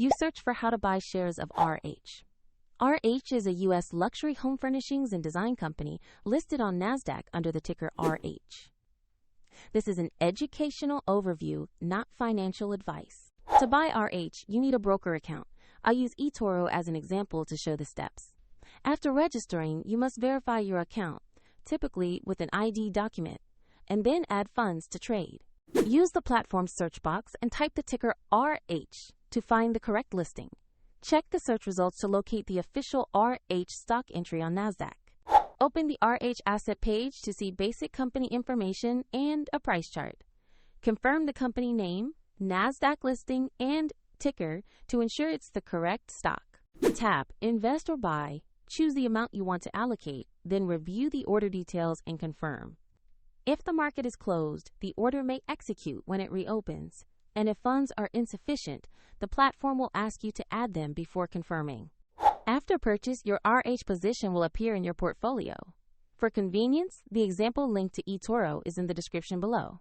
You search for how to buy shares of RH. RH is a U.S. luxury home furnishings and design company listed on NASDAQ under the ticker RH. This is an educational overview, not financial advice. To buy RH, you need a broker account. I'll use eToro as an example to show the steps. After registering, you must verify your account, typically with an ID document, and then add funds to trade. Use the platform's search box and type the ticker RH to find the correct listing. Check the search results to locate the official RH stock entry on NASDAQ. Open the RH asset page to see basic company information and a price chart. Confirm the company name, NASDAQ listing, and ticker to ensure it's the correct stock. Tap Invest or Buy, choose the amount you want to allocate, then review the order details and confirm. If the market is closed, the order may execute when it reopens, and if funds are insufficient, the platform will ask you to add them before confirming. After purchase, your RH position will appear in your portfolio. For convenience, the example link to eToro is in the description below.